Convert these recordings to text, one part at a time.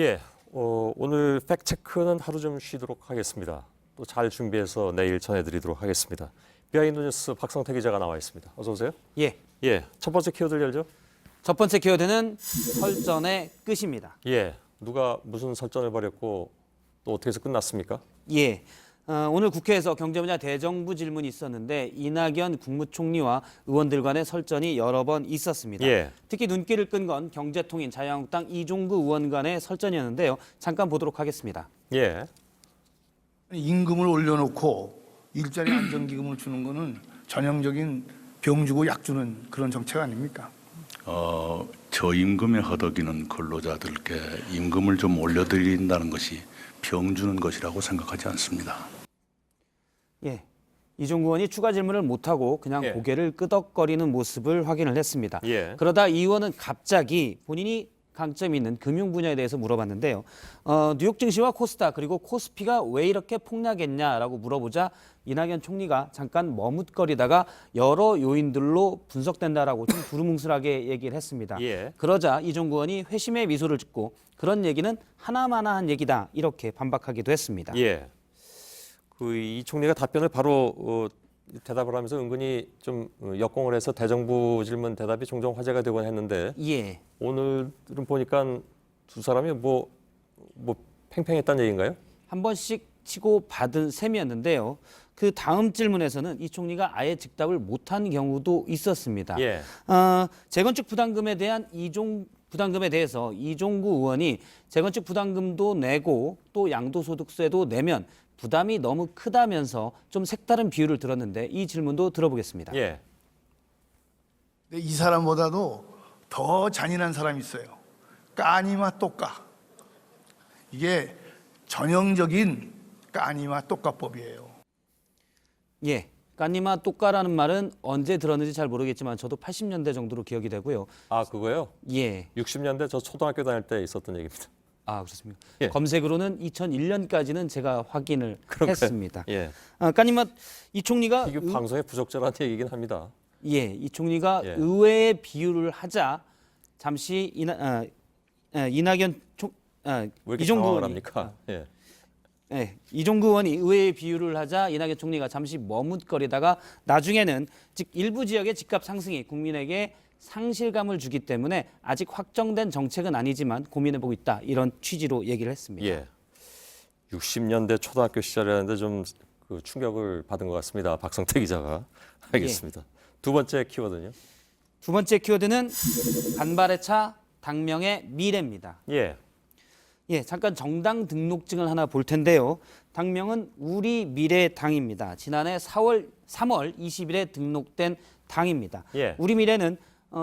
예, 오늘 팩트체크는 하루 좀 쉬도록 하겠습니다. 또 잘 준비해서 내일 전해드리도록 하겠습니다. 비하인드 뉴스 박성태 기자가 나와 있습니다. 어서 오세요. 예. 예, 첫 번째 키워드 열죠. 첫 번째 키워드는 설전의 끝입니다. 예, 누가 무슨 설전을 벌였고 또 어떻게 해서 끝났습니까? 예. 오늘 국회에서 경제분야 대정부 질문이 있었는데 이낙연 국무총리와 의원들 간의 설전이 여러 번 있었습니다. 예. 특히 눈길을 끈 건 경제통인 자유한국당 이종구 의원 간의 설전이었는데요. 잠깐 보도록 하겠습니다. 예. 임금을 올려놓고 일자리 안정기금을 주는 거는 전형적인 병 주고 약 주는 그런 정책 아닙니까? 저임금에 허덕이는 근로자들께 임금을 좀 올려드린다는 것이 병 주는 것이라고 생각하지 않습니다. 예. 이종구 의원이 추가 질문을 못하고 그냥 예. 고개를 끄덕거리는 모습을 확인을 했습니다. 예. 그러다 이 의원은 갑자기 본인이 강점이 있는 금융 분야에 대해서 물어봤는데요. 뉴욕 증시와 코스닥 그리고 코스피가 왜 이렇게 폭락했냐라고 물어보자 이낙연 총리가 잠깐 머뭇거리다가 여러 요인들로 분석된다라고 좀 두루뭉술하게 얘기를 했습니다. 예. 그러자 이종구 의원이 회심의 미소를 짓고 그런 얘기는 하나마나한 얘기다 이렇게 반박하기도 했습니다. 예. 이 총리가 답변을 바로 대답을 하면서 은근히 좀 역공을 해서 대정부 질문 대답이 종종 화제가 되곤 했는데 예. 오늘은 보니까 두 사람이 뭐 팽팽했다는 얘기인가요? 한 번씩 치고 받은 셈이었는데요. 그 다음 질문에서는 이 총리가 아예 즉답을 못한 경우도 있었습니다. 예. 재건축 부담금에 대해서 이종구 의원이 재건축 부담금도 내고 또 양도소득세도 내면 부담이 너무 크다면서 좀 색다른 비유를 들었는데 이 질문도 들어보겠습니다. 예. 근데 이 사람보다도 더 잔인한 사람이 있어요. 까니마 똑까. 이게 전형적인 까니마 똑까법이에요. 예. 까니마 똑까라는 말은 언제 들었는지 잘 모르겠지만 저도 80년대 정도로 기억이 되고요. 아, 그거요? 예. 60년대 저 초등학교 다닐 때 있었던 얘기입니다. 아, 그렇습니까? 예. 검색으로는 2001년까지는 제가 확인을 그런가요? 했습니다. 예. 까니마 이 총리가 이게 방송에 부적절한 얘기긴 합니다. 이 총리가 예. 의외의 비유를 하자 잠시 이낙연 왜 이렇게 이종구 당황을 의원이 합니까? 예. 이종구 의원이 의외의 비유를 하자 이낙연 총리가 잠시 머뭇거리다가 나중에는 즉 일부 지역의 집값 상승이 국민에게 상실감을 주기 때문에 아직 확정된 정책은 아니지만 고민해보고 있다 이런 취지로 얘기를 했습니다. 예. 60년대 초등학교 시절이라는데 좀 그 충격을 받은 것 같습니다. 박성태 기자가. 알겠습니다. 두 번째 키워드는요? 두 번째 키워드는 간발의 차 당명의 미래입니다. 예. 잠깐 정당 등록증을 하나 볼 텐데요. 당명은 우리미래당입니다. 지난해 3월 20일에 등록된 당입니다. 예. 우리미래는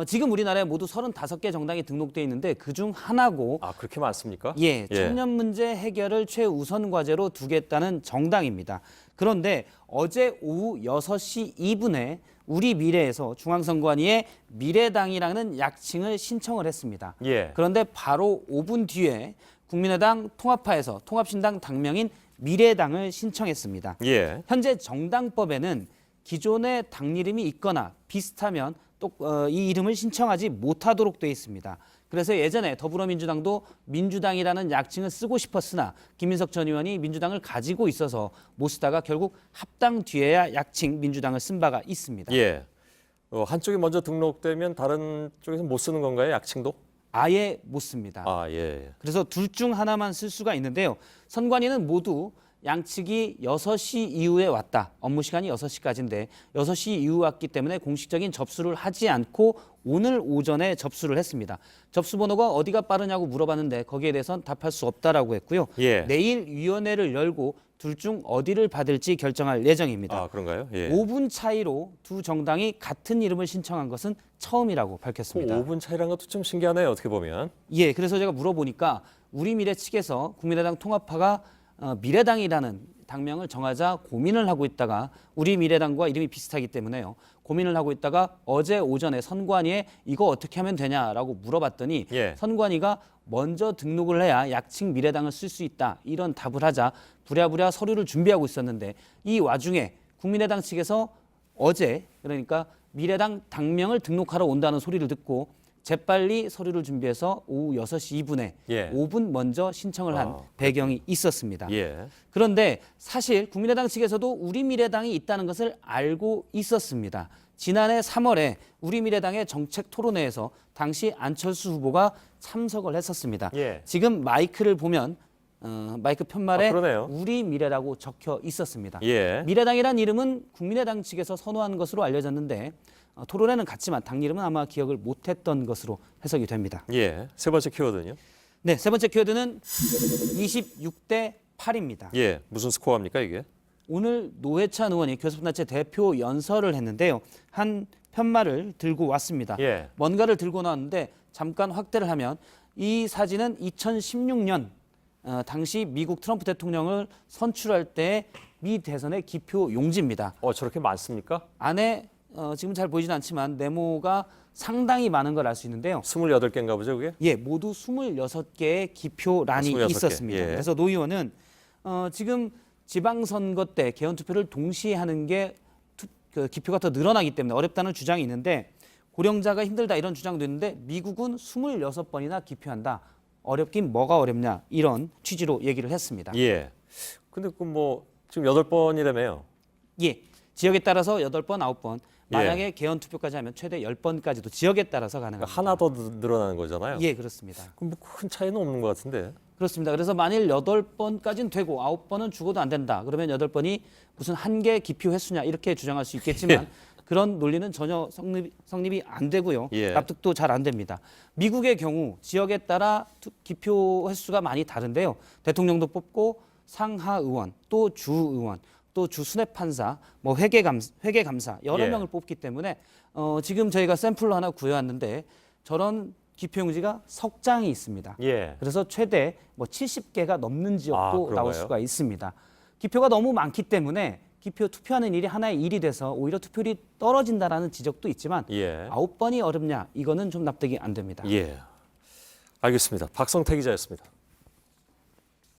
지금 우리나라에 모두 35개 정당이 등록돼 있는데 그중 하나고 아, 그렇게 많습니까? 청년 문제 해결을 최우선 과제로 두겠다는 정당입니다. 그런데 어제 오후 6시 2분에 우리미래에서 중앙선관위에 미래당이라는 약칭을 신청을 했습니다. 예. 그런데 바로 5분 뒤에 국민의당 통합파에서 통합신당 당명인 미래당을 신청했습니다. 예. 현재 정당법에는 기존의 당 이름이 있거나 비슷하면 또 이 이름을 신청하지 못하도록 되어 있습니다. 그래서 예전에 더불어민주당도 민주당이라는 약칭을 쓰고 싶었으나 김민석 전 의원이 민주당을 가지고 있어서 못 쓰다가 결국 합당 뒤에야 약칭 민주당을 쓴 바가 있습니다. 예. 한쪽이 먼저 등록되면 다른 쪽에서 못 쓰는 건가요? 약칭도? 아예 못 씁니다. 아, 예. 그래서 둘 중 하나만 쓸 수가 있는데요. 선관위는 모두 양측이 6시 이후에 왔다. 업무 시간이 6시까지인데 6시 이후 왔기 때문에 공식적인 접수를 하지 않고 오늘 오전에 접수를 했습니다. 접수 번호가 어디가 빠르냐고 물어봤는데 거기에 대해서는 답할 수 없다라고 했고요. 예. 내일 위원회를 열고 둘 중 어디를 받을지 결정할 예정입니다. 아, 그런가요? 예. 5분 차이로 두 정당이 같은 이름을 신청한 것은 처음이라고 밝혔습니다. 5분 차이라는 것도 좀 신기하네요. 어떻게 보면. 그래서 제가 물어보니까 우리미래 측에서 국민의당 통합파가 미래당이라는 당명을 정하자 고민을 하고 있다가 우리미래당과 이름이 비슷하기 때문에요. 고민을 하고 있다가 어제 오전에 선관위에 이거 어떻게 하면 되냐라고 물어봤더니 예. 선관위가 먼저 등록을 해야 약칭 미래당을 쓸 수 있다 이런 답을 하자 부랴부랴 서류를 준비하고 있었는데 이 와중에 국민의당 측에서 어제 그러니까 미래당 당명을 등록하러 온다는 소리를 듣고 재빨리 서류를 준비해서 오후 6시 2분에 예. 5분 먼저 신청을 한 배경이 있었습니다. 예. 그런데 사실 국민의당 측에서도 우리미래당이 있다는 것을 알고 있었습니다. 지난해 3월에 우리미래당의 정책 토론회에서 당시 안철수 후보가 참석을 했었습니다. 예. 지금 마이크를 보면 마이크 편말에 그러네요. 우리미래라고 적혀 있었습니다. 예. 미래당이란 이름은 국민의당 측에서 선호한 것으로 알려졌는데 토론회는 같지만 당 이름은 아마 기억을 못했던 것으로 해석이 됩니다. 예. 세 번째 키워드는요? 네, 세 번째 키워드는 26대 8입니다. 예. 무슨 스코어입니까 이게? 오늘 노회찬 의원이 교섭단체 대표 연설을 했는데요. 한 편말을 들고 왔습니다. 예. 뭔가를 들고 나왔는데 잠깐 확대를 하면 이 사진은 2016년 당시 미국 트럼프 대통령을 선출할 때 미 대선의 기표 용지입니다. 저렇게 많습니까? 안에 지금 잘 보이지는 않지만 네모가 상당히 많은 걸 알 수 있는데요. 28개인가 보죠, 그게? 예, 모두 26개의 기표란이 26개. 있었습니다. 예. 그래서 노 의원은 지금 지방선거 때 개헌투표를 동시에 하는 게 기표가 더 늘어나기 때문에 어렵다는 주장이 있는데 고령자가 힘들다 이런 주장도 있는데 미국은 26번이나 기표한다. 어렵긴 뭐가 어렵냐 이런 취지로 얘기를 했습니다. 예. 근데 지금 8번이라며요. 예, 지역에 따라서 8번, 9번. 만약에 예. 개헌투표까지 하면 최대 10번까지도 지역에 따라서 가능합니다. 하나 더 늘어나는 거잖아요. 예, 그렇습니다. 그럼 큰 차이는 없는 것 같은데. 그렇습니다. 그래서 만일 8번까지는 되고 9번은 죽어도 안 된다. 그러면 8번이 무슨 한계 기표 횟수냐 이렇게 주장할 수 있겠지만 그런 논리는 전혀 성립이 안 되고요. 예. 납득도 잘 안 됩니다. 미국의 경우 지역에 따라 기표 횟수가 많이 다른데요. 대통령도 뽑고 상하 의원, 또 주 의원, 또 주 수뇌 판사, 회계감사 여러 예. 명을 뽑기 때문에 지금 저희가 샘플로 하나 구해왔는데 저런 기표용지가 석 장이 있습니다. 예. 그래서 최대 70개가 넘는 지역도 그런가요? 나올 수가 있습니다. 기표가 너무 많기 때문에 투표하는 일이 하나의 일이 돼서 오히려 투표율이 떨어진다라는 지적도 있지만 예. 9번이 어렵냐 이거는 좀 납득이 안 됩니다. 예. 알겠습니다. 박성태 기자였습니다.